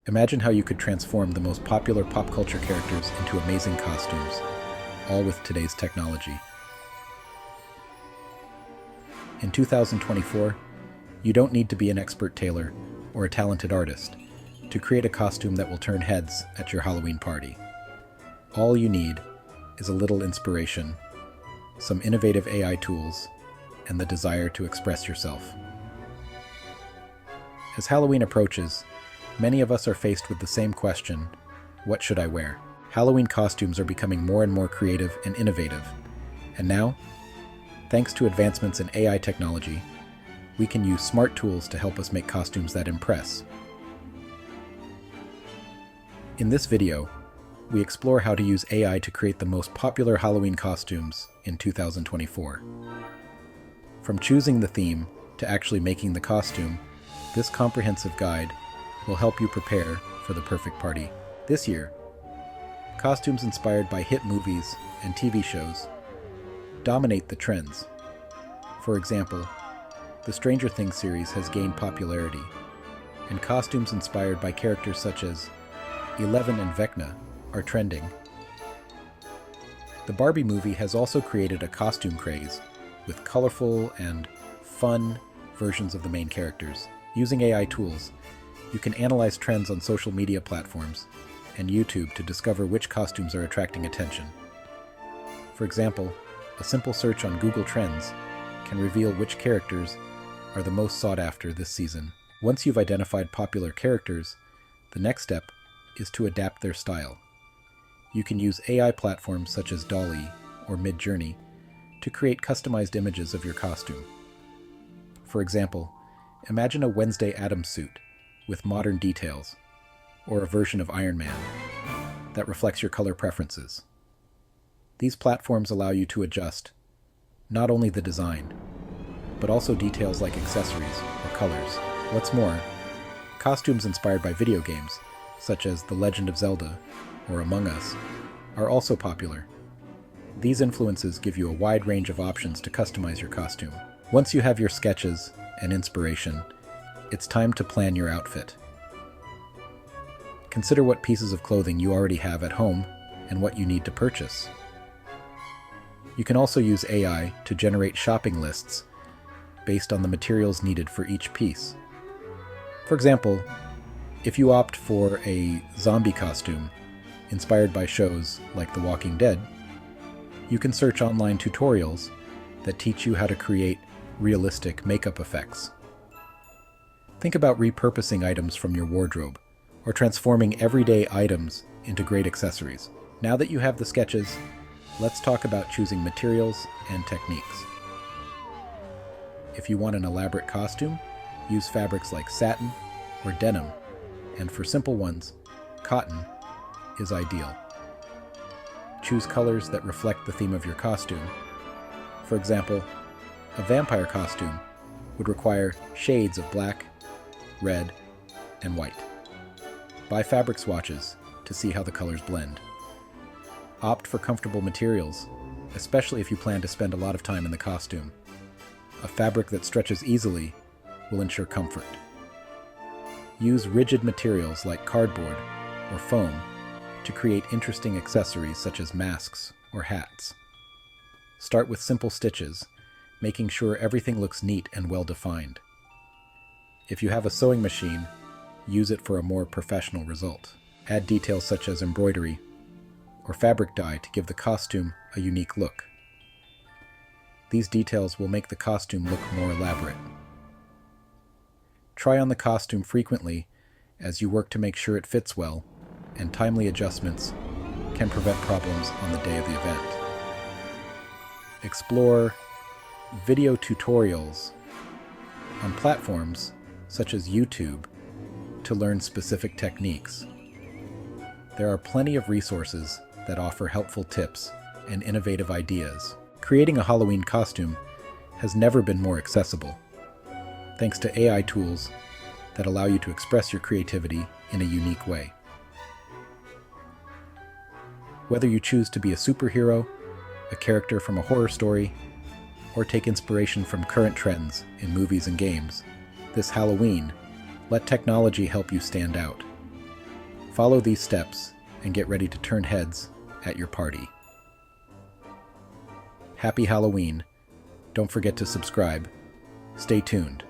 Imagine how you could transform the most popular pop culture characters into amazing costumes, all with today's technology. In 2024, you don't need to be an expert tailor or a talented artist to create a costume that will turn heads at your Halloween party. All you need is a little inspiration, some innovative AI tools, and the desire to express yourself. As Halloween approaches, many of us are faced with the same question: what should I wear? Halloween costumes are becoming more and more creative and innovative, and now, thanks to advancements in AI technology, we can use smart tools to help us make costumes that impress. In this video, we explore how to use AI to create the most popular Halloween costumes in 2024. From choosing the theme to actually making the costume, this comprehensive guide will help you prepare for the perfect party. This year, costumes inspired by hit movies and TV shows dominate the trends. For example, the Stranger Things series has gained popularity, and costumes inspired by characters such as Eleven and Vecna are trending. The Barbie movie has also created a costume craze with colorful and fun versions of the main characters. Using AI tools, you can analyze trends on social media platforms and YouTube to discover which costumes are attracting attention. For example, a simple search on Google Trends can reveal which characters are the most sought after this season. Once you've identified popular characters, the next step is to adapt their style. You can use AI platforms such as DALL-E or Midjourney to create customized images of your costume. For example, imagine a Wednesday Addams suit with modern details, or a version of Iron Man that reflects your color preferences. These platforms allow you to adjust not only the design, but also details like accessories or colors. What's more, costumes inspired by video games, such as The Legend of Zelda or Among Us, are also popular. These influences give you a wide range of options to customize your costume. Once you have your sketches and inspiration, it's time to plan your outfit. Consider what pieces of clothing you already have at home and what you need to purchase. You can also use AI to generate shopping lists based on the materials needed for each piece. For example, if you opt for a zombie costume inspired by shows like The Walking Dead, you can search online tutorials that teach you how to create realistic makeup effects. Think about repurposing items from your wardrobe or transforming everyday items into great accessories. Now that you have the sketches, let's talk about choosing materials and techniques. If you want an elaborate costume, use fabrics like satin or denim, and for simple ones, cotton is ideal. Choose colors that reflect the theme of your costume. For example, a vampire costume would require shades of black, red, and white. Buy fabric swatches to see how the colors blend. Opt for comfortable materials, especially if you plan to spend a lot of time in the costume. A fabric that stretches easily will ensure comfort. Use rigid materials like cardboard or foam to create interesting accessories such as masks or hats. Start with simple stitches, making sure everything looks neat and well-defined. If you have a sewing machine, use it for a more professional result. Add details such as embroidery or fabric dye to give the costume a unique look. These details will make the costume look more elaborate. Try on the costume frequently as you work to make sure it fits well, and timely adjustments can prevent problems on the day of the event. Explore video tutorials on platforms such as YouTube to learn specific techniques. There are plenty of resources that offer helpful tips and innovative ideas. Creating a Halloween costume has never been more accessible, thanks to AI tools that allow you to express your creativity in a unique way. Whether you choose to be a superhero, a character from a horror story, or take inspiration from current trends in movies and games, this Halloween, let technology help you stand out. Follow these steps and get ready to turn heads at your party. Happy Halloween. Don't forget to subscribe. Stay tuned.